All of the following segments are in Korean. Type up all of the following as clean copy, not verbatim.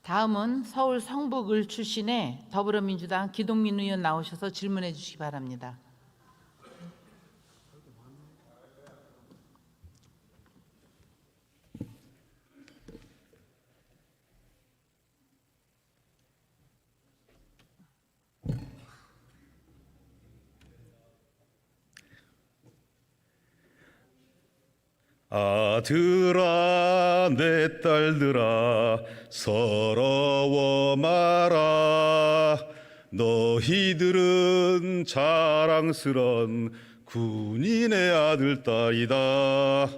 다음은 서울 성북을 출신의 더불어민주당 기동민 의원 나오셔서 질문해 주시기 바랍니다. 아들아 내 딸들아 서러워 마라. 너희들은 자랑스런 군인의 아들 딸이다.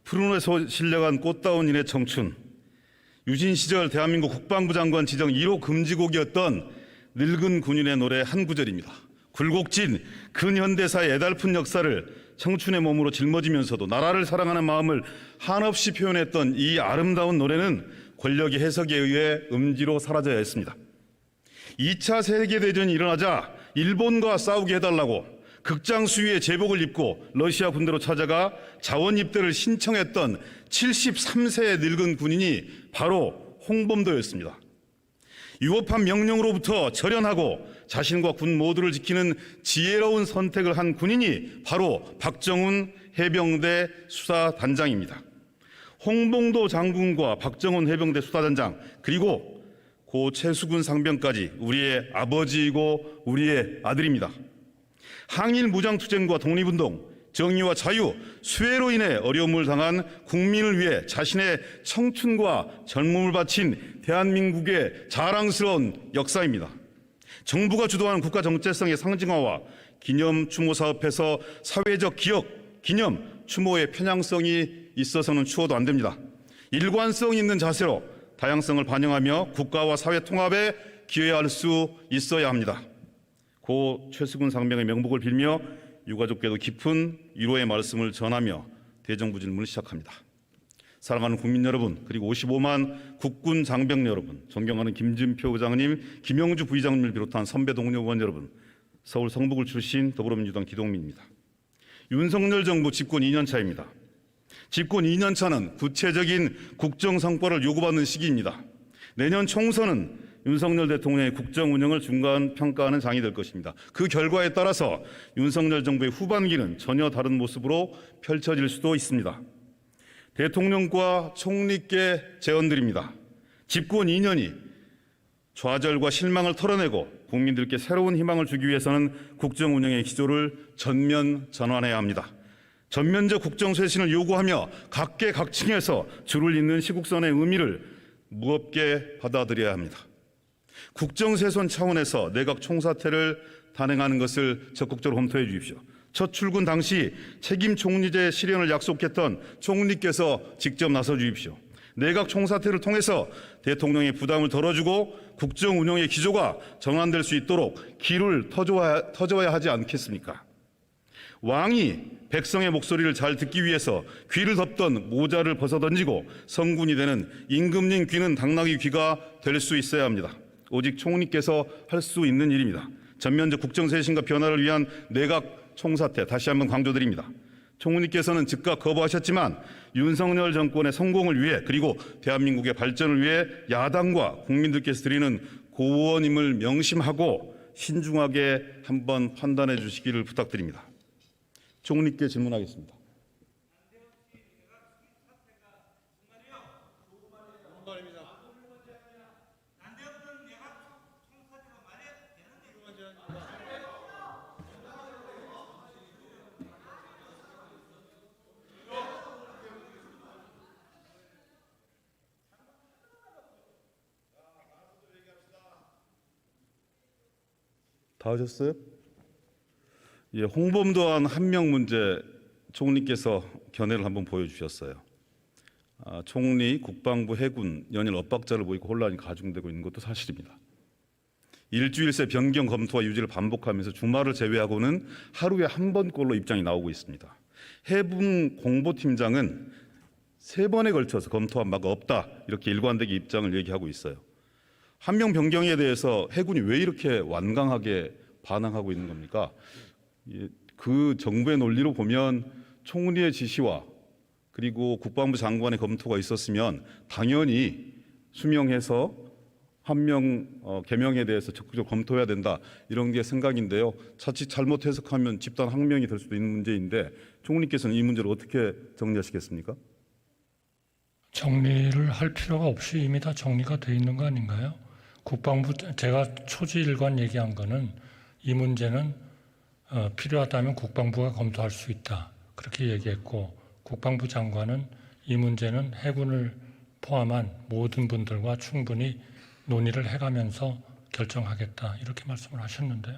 푸른 옷에 실려간 꽃다운 인의 청춘. 유신 시절 대한민국 국방부 장관 지정 1호 금지곡이었던 늙은 군인의 노래 한 구절입니다. 굴곡진 근현대사의 애달픈 역사를 청춘의 몸으로 짊어지면서도 나라를 사랑하는 마음을 한없이 표현했던 이 아름다운 노래는 권력의 해석에 의해 음지로 사라져야 했습니다. 2차 세계대전이 일어나자 일본과 싸우게 해달라고 극장 수위에 제복을 입고 러시아 군대로 찾아가 자원 입대를 신청했던 73세의 늙은 군인이 바로 홍범도였습니다. 유업한 명령으로부터 절연하고 자신과 군 모두를 지키는 지혜로운 선택을 한 군인이 바로 박정훈 해병대 수사단장입니다. 홍범도 장군과 박정훈 해병대 수사단장 그리고 고 최수근 상병까지 우리의 아버지이고 우리의 아들입니다. 항일 무장투쟁과 독립운동, 정의와 자유, 수혜로 인해 어려움을 당한 국민을 위해 자신의 청춘과 젊음을 바친 대한민국의 자랑스러운 역사입니다. 정부가 주도하는 국가 정체성의 상징화와 기념 추모 사업에서 사회적 기억, 기념, 추모의 편향성이 있어서는 추워도 안 됩니다. 일관성 있는 자세로 다양성을 반영하며 국가와 사회 통합에 기여할 수 있어야 합니다. 고 최수근 상병의 명복을 빌며 유가족께도 깊은 위로의 말씀을 전하며 대정부 질문을 시작합니다. 사랑하는 국민 여러분, 그리고 55만 국군 장병 여러분, 존경하는 김진표 의장님, 김영주 부의장님을 비롯한 선배 동료 의원 여러분, 서울 성북을 출신 더불어민주당 기동민입니다. 윤석열 정부 집권 2년 차입니다. 집권 2년 차는 구체적인 국정 성과를 요구받는 시기입니다. 내년 총선은 윤석열 대통령의 국정 운영을 중간 평가하는 장이 될 것입니다. 그 결과에 따라서 윤석열 정부의 후반기는 전혀 다른 모습으로 펼쳐질 수도 있습니다. 대통령과 총리께 제언드립니다. 집권 2년이 좌절과 실망을 털어내고 국민들께 새로운 희망을 주기 위해서는 국정 운영의 기조를 전면 전환해야 합니다. 전면적 국정 쇄신을 요구하며 각계각층에서 줄을 잇는 시국선의 의미를 무겁게 받아들여야 합니다. 국정세선 차원에서 내각 총사퇴를 단행하는 것을 적극적으로 검토해 주십시오. 첫 출근 당시 책임 총리제 실현을 약속했던 총리께서 직접 나서 주십시오. 내각 총사퇴를 통해서 대통령의 부담을 덜어주고 국정 운영의 기조가 전환될 수 있도록 길을 터줘야 하지 않겠습니까? 왕이 백성의 목소리를 잘 듣기 위해서 귀를 덮던 모자를 벗어던지고 성군이 되는 임금님 귀는 당나귀 귀가 될 수 있어야 합니다. 오직 총리께서 할 수 있는 일입니다. 전면적 국정쇄신과 변화를 위한 내각 총사퇴 다시 한번 강조드립니다. 총리께서는 즉각 거부하셨지만 윤석열 정권의 성공을 위해 그리고 대한민국의 발전을 위해 야당과 국민들께서 드리는 고원임을 명심하고 신중하게 한번 판단해 주시기를 부탁드립니다. 총리께 질문하겠습니다. 다 하셨어요? 예, 홍범도한 한 명 문제 총리께서 견해를 한번 보여주셨어요. 총리, 국방부, 해군 연일 엇박자를 보이고 혼란이 가중되고 있는 것도 사실입니다. 일주일새 변경 검토와 유지를 반복하면서 주말을 제외하고는 하루에 한 번꼴로 입장이 나오고 있습니다. 해군 공보팀장은 3번에 걸쳐서 검토한 바가 없다 이렇게 일관되게 입장을 얘기하고 있어요. 한 명 변경에 대해서 해군이 왜 이렇게 완강하게 반항하고 있는 겁니까? 그 정부의 논리로 보면 총리의 지시와 그리고 국방부 장관의 검토가 있었으면 당연히 수명해서 한 명 개명에 대해서 적극적으로 검토해야 된다 이런 게 생각인데요. 자칫 잘못 해석하면 집단 항명이 될 수도 있는 문제인데 총리께서는 이 문제를 어떻게 정리하시겠습니까? 정리를 할 필요가 없이 이미 다 정리가 돼 있는 거 아닌가요? 국방부 제가 초지일관 얘기한 거는 이 문제는 필요하다면 국방부가 검토할 수 있다 그렇게 얘기했고 국방부 장관은 이 문제는 해군을 포함한 모든 분들과 충분히 논의를 해가면서 결정하겠다 이렇게 말씀을 하셨는데요.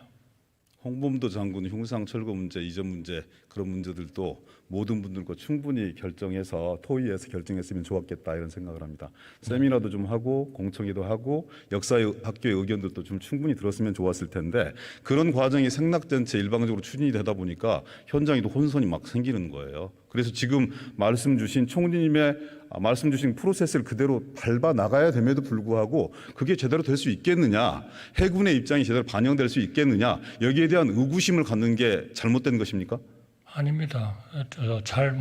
홍범도 장군 흉상 철거 문제, 이전 문제 그런 문제들도 모든 분들과 충분히 결정해서 토의해서 결정했으면 좋았겠다 이런 생각을 합니다. 세미나도 좀 하고 공청회도 하고 역사학교의 의견들도 좀 충분히 들었으면 좋았을 텐데 그런 과정이 생락전체 일방적으로 추진이 되다 보니까 현장에도 혼선이 막 생기는 거예요. 그래서 지금 말씀 주신 총리님의 말씀 주신 프로세스를 그대로 밟아 나가야 됨에도 불구하고 그게 제대로 될 수 있겠느냐, 해군의 입장이 제대로 반영될 수 있겠느냐, 여기에 대한 의구심을 갖는 게 잘못된 것입니까? 아닙니다.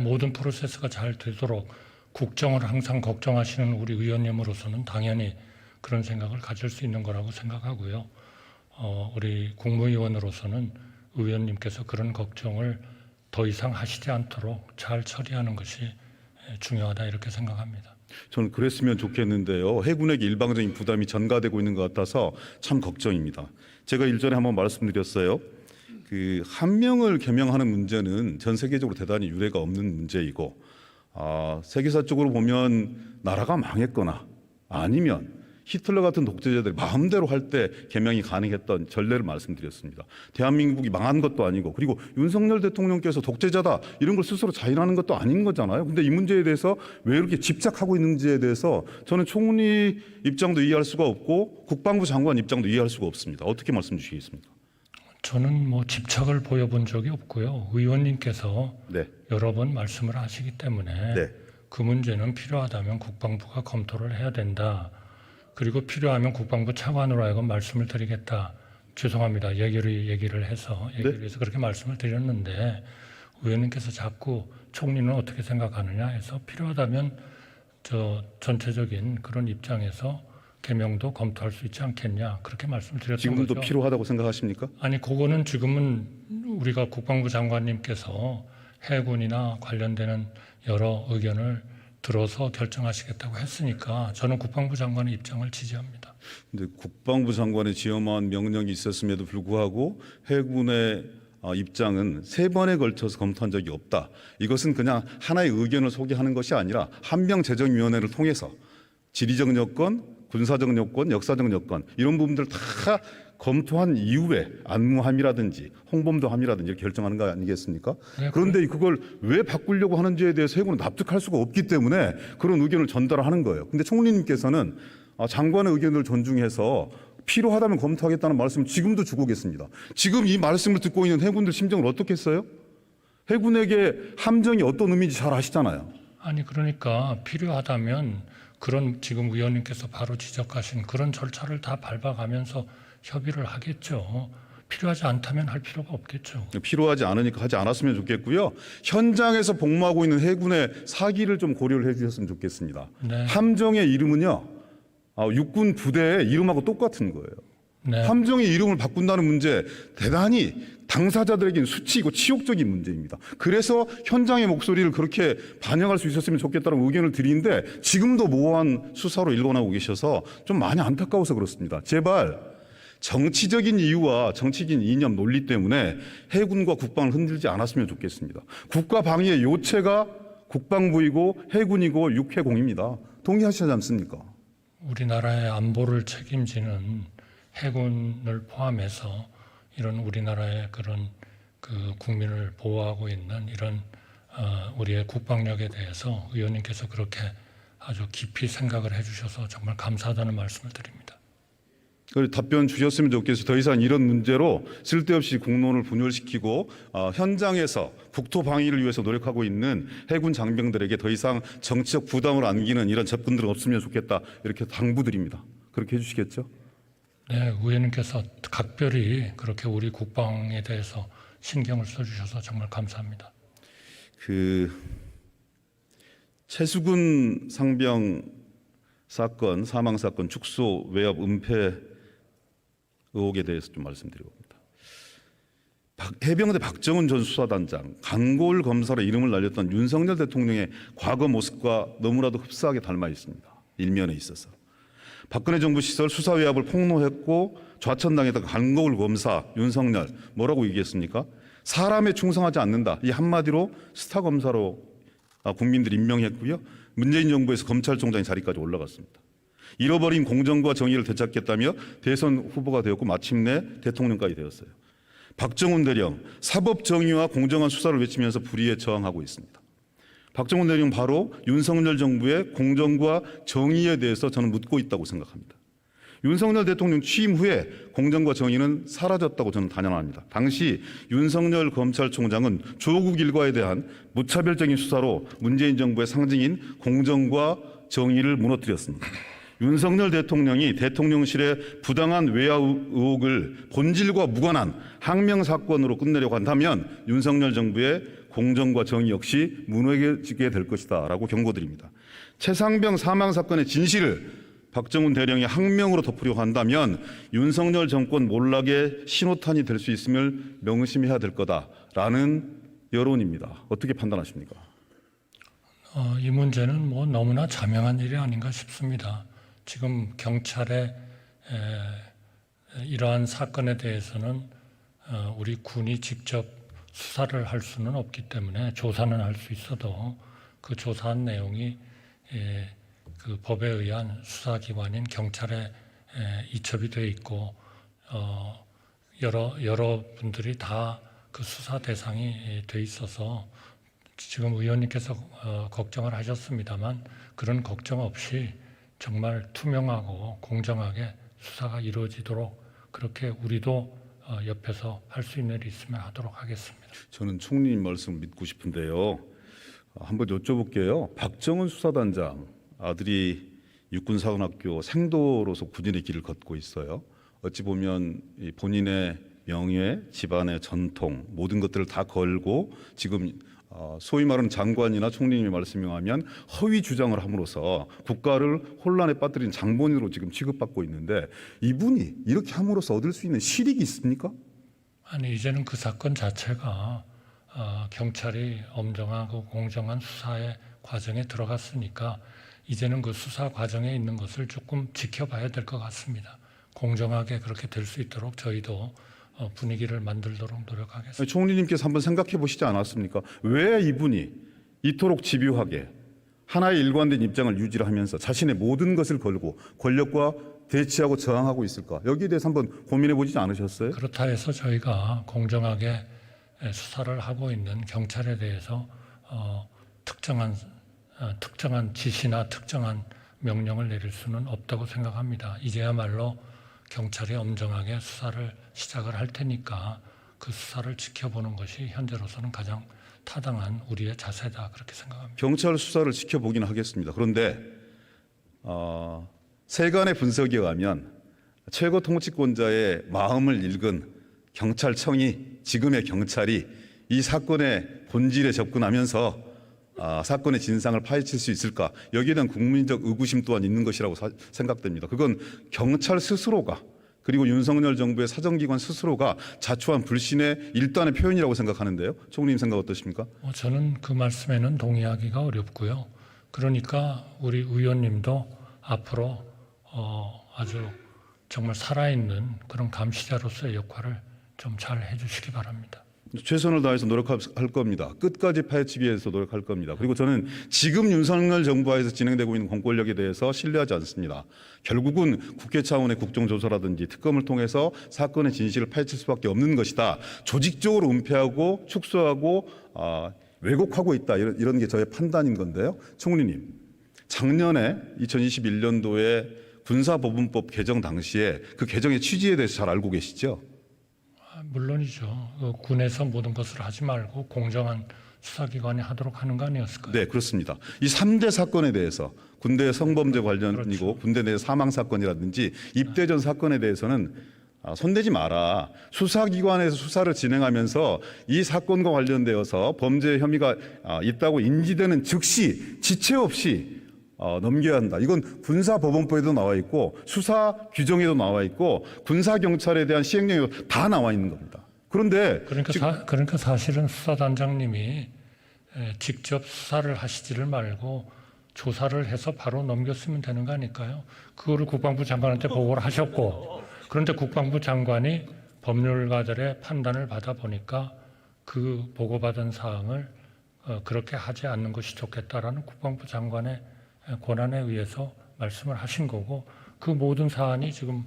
모든 프로세스가 잘 되도록 국정을 항상 걱정하시는 우리 의원님으로서는 당연히 그런 생각을 가질 수 있는 거라고 생각하고요. 우리 국무위원으로서는 의원님께서 그런 걱정을 더 이상 하시지 않도록 잘 처리하는 것이 중요하다 이렇게 생각합니다. 저는 그랬으면 좋겠는데요. 해군에게 일방적인 부담이 전가되고 있는 것 같아서 참 걱정입니다. 제가 일전에 한번 말씀드렸어요. 그 한 명을 개명하는 문제는 전 세계적으로 대단히 유례가 없는 문제이고 세계사적으로 보면 나라가 망했거나 아니면 히틀러 같은 독재자들이 마음대로 할 때 개명이 가능했던 전례를 말씀드렸습니다. 대한민국이 망한 것도 아니고 그리고 윤석열 대통령께서 독재자다 이런 걸 스스로 자인하는 것도 아닌 거잖아요. 근데 이 문제에 대해서 왜 이렇게 집착하고 있는지에 대해서 저는 총리 입장도 이해할 수가 없고 국방부 장관 입장도 이해할 수가 없습니다. 어떻게 말씀 주시겠습니까? 저는 뭐 집착을 보여본 적이 없고요. 의원님께서 네. 여러 번 말씀을 하시기 때문에 네. 그 문제는 필요하다면 국방부가 검토를 해야 된다. 그리고 필요하면 국방부 차관으로 하여금 말씀을 드리겠다. 죄송합니다. 얘기를 해서 그렇게 말씀을 드렸는데 의원님께서 자꾸 총리는 어떻게 생각하느냐 해서 필요하다면 전체적인 그런 입장에서 개명도 검토할 수 있지 않겠냐 그렇게 말씀을 드렸던 지금도 거죠. 필요하다고 생각하십니까? 아니 그거는 지금은 우리가 국방부 장관님께서 해군이나 관련되는 여러 의견을 들어서 결정하시겠다고 했으니까 저는 국방부 장관의 입장을 지지합니다. 근데 국방부 장관의 지엄한 명령이 있었음에도 불구하고 해군의 입장은 3번에 걸쳐서 검토한 적이 없다. 이것은 그냥 하나의 의견을 소개하는 것이 아니라 한명재정위원회를 통해서 지리적 여건, 군사적 여건, 역사적 여건 이런 부분들 다 검토한 이후에 안무함이라든지 홍범도함이라든지 결정하는 거 아니겠습니까? 네, 그런데 그걸 왜 바꾸려고 하는지에 대해서 해군은 납득할 수가 없기 때문에 그런 의견을 전달하는 거예요. 근데 총리님께서는 장관의 의견을 존중해서 필요하다면 검토하겠다는 말씀을 지금도 주고 계십니다. 지금 이 말씀을 듣고 있는 해군들 심정을 어떻게 했어요? 해군에게 함정이 어떤 의미인지 잘 아시잖아요. 아니 그러니까 필요하다면 그런 지금 의원님께서 바로 지적하신 그런 절차를 다 밟아가면서 협의를 하겠죠. 필요하지 않다면 할 필요가 없겠죠. 필요하지 않으니까 하지 않았으면 좋겠고요. 현장에서 복무하고 있는 해군의 사기를 좀 고려를 해주셨으면 좋겠습니다. 네. 함정의 이름은요, 육군 부대의 이름하고 똑같은 거예요. 네. 함정의 이름을 바꾼다는 문제 대단히 당사자들에게는 수치이고 치욕적인 문제입니다. 그래서 현장의 목소리를 그렇게 반영할 수 있었으면 좋겠다는 의견을 드리는데 지금도 모호한 수사로 일관하고 계셔서 좀 많이 안타까워서 그렇습니다. 제발 정치적인 이유와 정치적인 이념 논리 때문에 해군과 국방을 흔들지 않았으면 좋겠습니다. 국가 방위의 요체가 국방부이고 해군이고 육해공입니다. 동의하시지 않습니까? 우리나라의 안보를 책임지는 해군을 포함해서 이런 우리나라의 그런 그 국민을 보호하고 있는 이런 우리의 국방력에 대해서 의원님께서 그렇게 아주 깊이 생각을 해주셔서 정말 감사하다는 말씀을 드립니다. 답변 주셨으면 좋겠어요. 더 이상 이런 문제로 쓸데없이 공론을 분열시키고 현장에서 국토 방위를 위해서 노력하고 있는 해군 장병들에게 더 이상 정치적 부담을 안기는 이런 접근들은 없으면 좋겠다. 이렇게 당부드립니다. 그렇게 해주시겠죠? 네, 의원님께서 각별히 그렇게 우리 국방에 대해서 신경을 써주셔서 정말 감사합니다. 최수근 상병 사건, 사망 사건, 축소, 외압, 은폐 의혹에 대해서 좀 말씀드리겠습니다. 해병대 박정훈 전 수사단장, 강고을 검사로 이름을 날렸던 윤석열 대통령의 과거 모습과 너무나도 흡사하게 닮아 있습니다. 일면에 있어서. 박근혜 정부 시절 수사 외압을 폭로했고 좌천당했던 강고을 검사 윤석열 뭐라고 얘기했습니까? 사람에 충성하지 않는다. 이 한마디로 스타 검사로 국민들이 임명했고요. 문재인 정부에서 검찰총장 자리까지 올라갔습니다. 잃어버린 공정과 정의를 되찾겠다며 대선 후보가 되었고 마침내 대통령까지 되었어요. 박정훈 대령 사법 정의와 공정한 수사를 외치면서 불의에 저항하고 있습니다. 박정훈 대령 바로 윤석열 정부의 공정과 정의에 대해서 저는 묻고 있다고 생각합니다. 윤석열 대통령 취임 후에 공정과 정의는 사라졌다고 저는 단언합니다. 당시 윤석열 검찰총장은 조국 일가에 대한 무차별적인 수사로 문재인 정부의 상징인 공정과 정의를 무너뜨렸습니다. 윤석열 대통령이 대통령실의 부당한 외압 의혹을 본질과 무관한 항명 사건으로 끝내려고 한다면 윤석열 정부의 공정과 정의 역시 무너지게 될 것이다라고 경고드립니다. 최상병 사망 사건의 진실을 박정훈 대령이 항명으로 덮으려고 한다면 윤석열 정권 몰락의 신호탄이 될 수 있음을 명심해야 될 거다라는 여론입니다. 어떻게 판단하십니까? 이 문제는 뭐 너무나 자명한 일이 아닌가 싶습니다. 지금 경찰의 이러한 사건에 대해서는 우리 군이 직접 수사를 할 수는 없기 때문에 조사는 할 수 있어도 그 조사한 내용이 그 법에 의한 수사기관인 경찰에 이첩이 돼 있고 여러 분들이 다 그 수사 대상이 돼 있어서 지금 의원님께서 걱정을 하셨습니다만 그런 걱정 없이 정말 투명하고 공정하게 수사가 이루어지도록 그렇게 우리도 옆에서 할 수 있는 일이 있으면 하도록 하겠습니다. 저는 총리님 말씀 믿고 싶은데요. 한번 여쭤볼게요. 박정훈 수사단장 아들이 육군사관학교 생도로서 군인의 길을 걷고 있어요. 어찌 보면 본인의 명예, 집안의 전통 모든 것들을 다 걸고 지금 소위 말하는 장관이나 총리님의 말씀에 의하면 허위 주장을 함으로써 국가를 혼란에 빠뜨린 장본인으로 지금 취급받고 있는데 이분이 이렇게 함으로써 얻을 수 있는 실익이 있습니까? 아니 이제는 그 사건 자체가 경찰이 엄정하고 공정한 수사의 과정에 들어갔으니까 이제는 그 수사 과정에 있는 것을 조금 지켜봐야 될 것 같습니다. 공정하게 그렇게 될 수 있도록 저희도 분위기를 만들도록 노력하겠습니다. 총리님께서 한번 생각해 보시지 않았습니까? 왜 이분이 이토록 집요하게 하나의 일관된 입장을 유지하면서 자신의 모든 것을 걸고 권력과 대치하고 저항하고 있을까? 여기에 대해서 한번 고민해 보지 않으셨어요? 그렇다 해서 저희가 공정하게 수사를 하고 있는 경찰에 대해서 특정한 지시나 특정한 명령을 내릴 수는 없다고 생각합니다. 이제야말로 경찰이 엄정하게 수사를 시작을 할 테니까 그 수사를 지켜보는 것이 현재로서는 가장 타당한 우리의 자세다 그렇게 생각합니다. 경찰 수사를 지켜보기는 하겠습니다. 그런데 세간의 분석에 의하면 최고 통치권자의 마음을 읽은 경찰청이 지금의 경찰이 이 사건의 본질에 접근하면서 사건의 진상을 파헤칠 수 있을까? 여기에 대한 국민적 의구심 또한 있는 것이라고 생각됩니다. 그건 경찰 스스로가 그리고 윤석열 정부의 사정기관 스스로가 자초한 불신의 일단의 표현이라고 생각하는데요. 총리님 생각 어떠십니까? 저는 그 말씀에는 동의하기가 어렵고요. 그러니까 우리 의원님도 앞으로 아주 정말 살아있는 그런 감시자로서의 역할을 좀 잘 해주시기 바랍니다. 최선을 다해서 노력할 겁니다. 끝까지 파헤치기 위해서 노력할 겁니다. 그리고 저는 지금 윤석열 정부하에서 진행되고 있는 공권력에 대해서 신뢰하지 않습니다. 결국은 국회 차원의 국정조사라든지 특검을 통해서 사건의 진실을 파헤칠 수밖에 없는 것이다. 조직적으로 은폐하고 축소하고 왜곡하고 있다. 이런 게 저의 판단인 건데요. 총리님, 작년에 2021년도에 군사법원법 개정 당시에 그 개정의 취지에 대해서 잘 알고 계시죠? 물론이죠. 군에서 모든 것을 하지 말고 공정한 수사기관이 하도록 하는 거 아니었을까요? 네, 그렇습니다. 이 3대 사건에 대해서 군대 성범죄 관련이고 그렇죠. 군대 내 사망 사건이라든지 입대전 사건에 대해서는 손대지 마라. 수사기관에서 수사를 진행하면서 이 사건과 관련되어서 범죄 혐의가 있다고 인지되는 즉시 지체 없이 넘겨야 한다. 이건 군사법원법에도 나와 있고 수사 규정에도 나와 있고 군사경찰에 대한 시행령에도 다 나와 있는 겁니다. 그런데 그러니까 사실은 수사단장님이 직접 수사를 하시지를 말고 조사를 해서 바로 넘겼으면 되는 거 아닐까요? 그거를 국방부 장관한테 보고를 하셨고, 그런데 국방부 장관이 법률가들의 판단을 받아 보니까 그 보고받은 사항을 그렇게 하지 않는 것이 좋겠다라는 국방부 장관의 권한에 의해서 말씀을 하신 거고, 그 모든 사안이 지금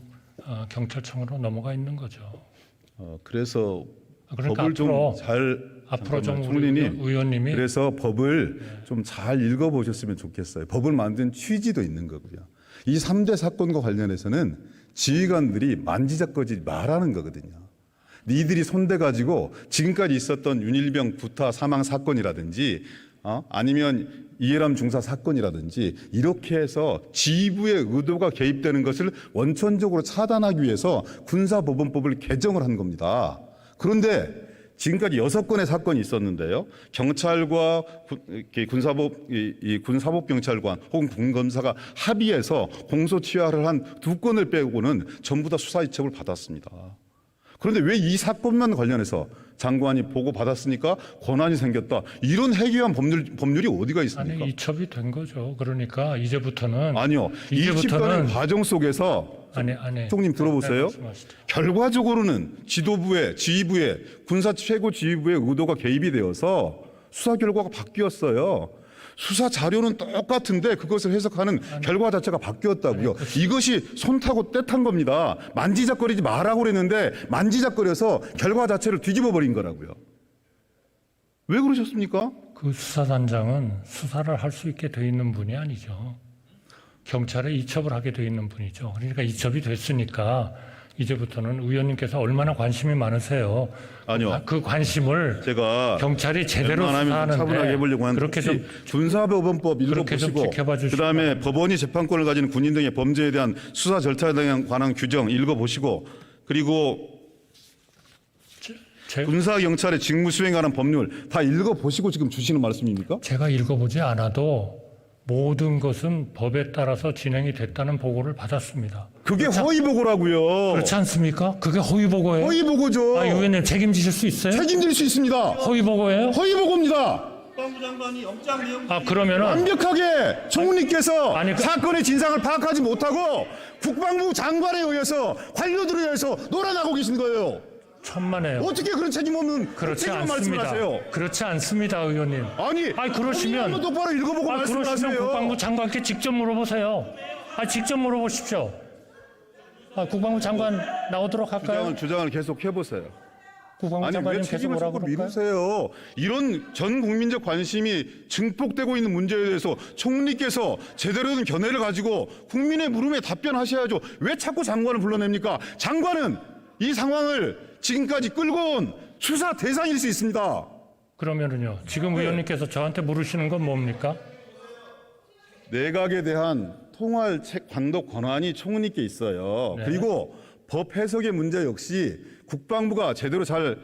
경찰청으로 넘어가 있는 거죠. 그래서 그러니까 법을 앞으로 좀 총리님, 의원님이 그래서 법을 좀 잘 읽어보셨으면 좋겠어요. 법을 만든 취지도 있는 거고요. 이 3대 사건과 관련해서는 지휘관들이 만지작거리지 말라는 거거든요. 니들이 손대가지고 지금까지 있었던 윤일병 부타 사망 사건이라든지 아니면 이해람 중사 사건이라든지 이렇게 해서 지휘부의 의도가 개입되는 것을 원천적으로 차단하기 위해서 군사법원법을 개정을 한 겁니다. 그런데 지금까지 6건의 사건이 있었는데요. 경찰과 군사법경찰관 혹은 군검사가 합의해서 공소취하를 한 2건을 빼고는 전부 다 수사 이첩을 받았습니다. 그런데 왜 이 사건만 관련해서 장관이 보고 받았으니까 권한이 생겼다. 이런 해괴한 법률이 어디가 있습니까? 아니, 이첩이 된 거죠. 그러니까 이제부터는 아니요. 이첩하는 과정 속에서 총님 들어보세요. 결과적으로는 지도부의 지휘부의 군사 최고 지휘부의 의도가 개입이 되어서 수사 결과가 바뀌었어요. 수사 자료는 똑같은데 그것을 해석하는 결과 자체가 바뀌었다고요. 이것이 손 타고 때 탄 겁니다. 만지작거리지 말라고 그랬는데 만지작거려서 결과 자체를 뒤집어 버린 거라고요. 왜 그러셨습니까? 그 수사단장은 수사를 할 수 있게 돼 있는 분이 아니죠. 경찰에 이첩을 하게 돼 있는 분이죠. 그러니까 이첩이 됐으니까 이제부터는 의원님께서 얼마나 관심이 많으세요. 아니요. 그 관심을 제가 경찰이 제대로 수사하는데 차분하게 해보려고 하는데 그렇게 좀 군사법원법 읽어보시고 그다음에 법원이 재판권을 가지는 군인 등의 범죄에 대한 수사 절차에 관한 규정 읽어보시고 그리고 군사경찰의 직무 수행에 관한 법률 다 읽어보시고 지금 주시는 말씀입니까? 제가 읽어보지 않아도 모든 것은 법에 따라서 진행이 됐다는 보고를 받았습니다. 그게 허위보고라고요. 그렇지 않습니까? 그게 허위보고예요? 허위보고죠. 의원님 책임지실 수 있어요? 책임질 수 있습니다. 허위보고예요? 허위보고입니다. 국방부 장관이 영장 내용 그러면은 완벽하게 총리께서 아니, 사건의 진상을 파악하지 못하고 국방부 장관에 의해서 관료들에 의해서 놀아나고 계신 거예요. 천만에요. 어떻게 그런 책임 없는 그렇지 책임을 않습니다. 말씀하세요? 그렇지 않습니다, 의원님. 아니 그러시면 한번 똑바로 읽어보고 그러시면 말씀하세요. 국방부 장관께 직접 물어보세요. 직접 물어보십시오. 국방부 장관 나오도록 할까요? 주장을 계속 해보세요. 국방부 아니 왜 장관님 계속 책임을 뭐라고 자꾸 그럴까요? 미루세요? 이런 전 국민적 관심이 증폭되고 있는 문제에 대해서 총리께서 제대로 된 견해를 가지고 국민의 물음에 답변하셔야죠. 왜 자꾸 장관을 불러냅니까? 장관은 이 상황을 지금까지 끌고 온 수사 대상일 수 있습니다. 그러면은요. 지금 의원님께서 저한테 물으시는 건 뭡니까? 내각에 대한 통할 단독 권한이 총리께 있어요. 네. 그리고 법 해석의 문제 역시 국방부가 제대로 잘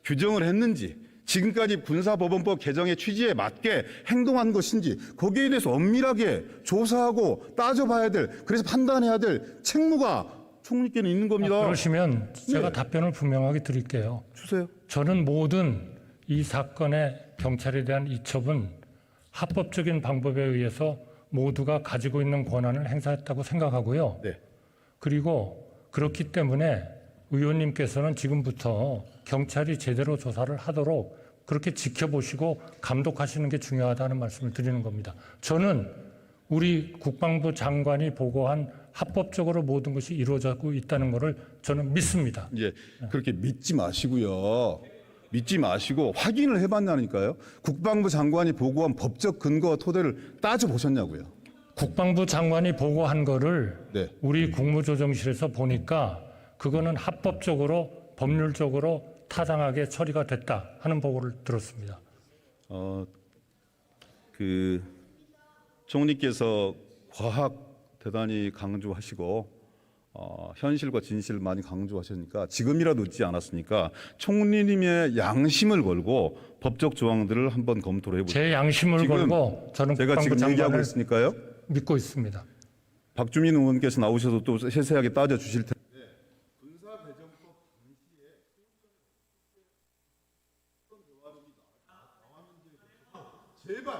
규정을 했는지 지금까지 군사법원법 개정의 취지에 맞게 행동한 것인지 거기에 대해서 엄밀하게 조사하고 따져봐야 될 그래서 판단해야 될 책무가 총리께는 있는 겁니다. 그러시면 제가 답변을 분명하게 드릴게요. 주세요. 저는 모든 이 사건의 경찰에 대한 이첩은 합법적인 방법에 의해서 모두가 가지고 있는 권한을 행사했다고 생각하고요. 네. 그리고 그렇기 때문에 의원님께서는 지금부터 경찰이 제대로 조사를 하도록 그렇게 지켜보시고 감독하시는 게 중요하다는 말씀을 드리는 겁니다. 저는 우리 국방부 장관이 보고한 합법적으로 모든 것이 이루어지고 있다는 것을 저는 믿습니다. 이제 그렇게 믿지 마시고요. 믿지 마시고 확인을 해봤냐니까요. 국방부 장관이 보고한 법적 근거와 토대를 따져보셨냐고요. 국방부 장관이 보고한 거를 네. 우리 국무조정실에서 보니까 그거는 합법적으로 법률적으로 타당하게 처리가 됐다 하는 보고를 들었습니다. 총리께서 과학 대단히 강조하시고 현실과 진실을 많이 강조하시니까 지금이라도 늦지 않았으니까 총리님의 양심을 걸고 법적 조항들을 한번 검토를 해보세요. 제 양심을 걸고 저는 제가 국방부 지금 얘기하고 장관을 있으니까요. 믿고 있습니다. 박주민 의원께서 나오셔서 또 세세하게 따져 주실 텐데 제발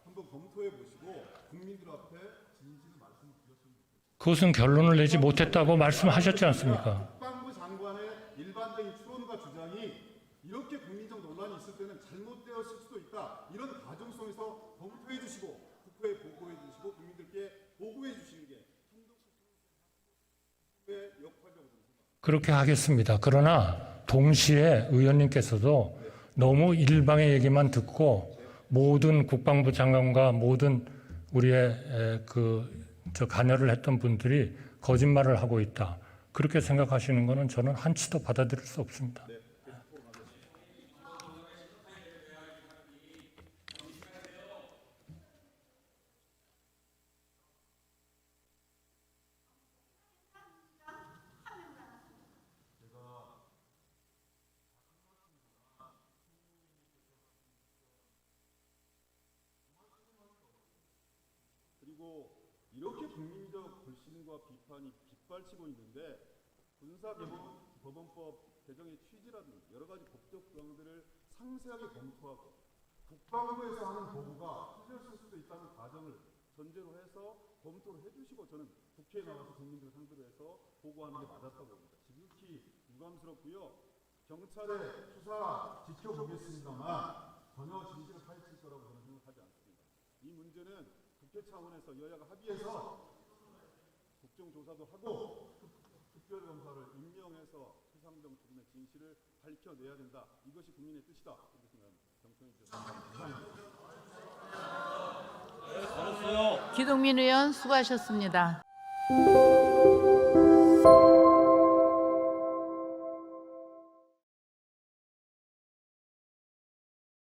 한번 검토해 보시고 국민들 앞에 진실을 말씀드렸으면 좋겠습니다. 그것은 결론을 내지 못했다고 말씀하셨지 않습니까? 국방부 장관의 일반적인 추론과 주장이 이렇게 국민적 논란이 있을 때는 잘못되었을 수도 있다. 이런 과정 속에서 검토해 주시고 국회에 보고해 주시고 국민들께 보고해 주시는 게 한국의 역할이라고 생각합니다. 그렇게 하겠습니다. 그러나 동시에 의원님께서도 너무 일방의 얘기만 듣고 모든 국방부 장관과 모든 우리의 관여를 했던 분들이 거짓말을 하고 있다. 그렇게 생각하시는 것은 저는 한치도 받아들일 수 없습니다. 그리고 이렇게 국민적 불신과 비판이 빗발치고 있는데 군사법원법 개정의 취지라든지 여러 가지 법적 조항들을 상세하게 검토하고 국방부에서 하는 보고가 틀렸을 수도 있다는 과정을 전제로 해서 검토를 해주시고 저는 국회에 나와서 국민들 상대로 해서 보고하는 게 맞았다고 봅니다. 지극히 유감스럽고요. 경찰의 수사 지켜보겠습니다만 전혀 진실을 파헤칠 거라고 저는 생각하지 않습니다. 이 문제는 국회 차원에서 여야가 합의해서 국정조사도 하고 특별검사를 임명해서 해상병 부분의 진실을 밝혀내야 된다. 이것이 국민의 뜻이다. 이렇게 생각합니다. 경청해 주셔서 감사합니다. 기동민 의원 수고하셨습니다.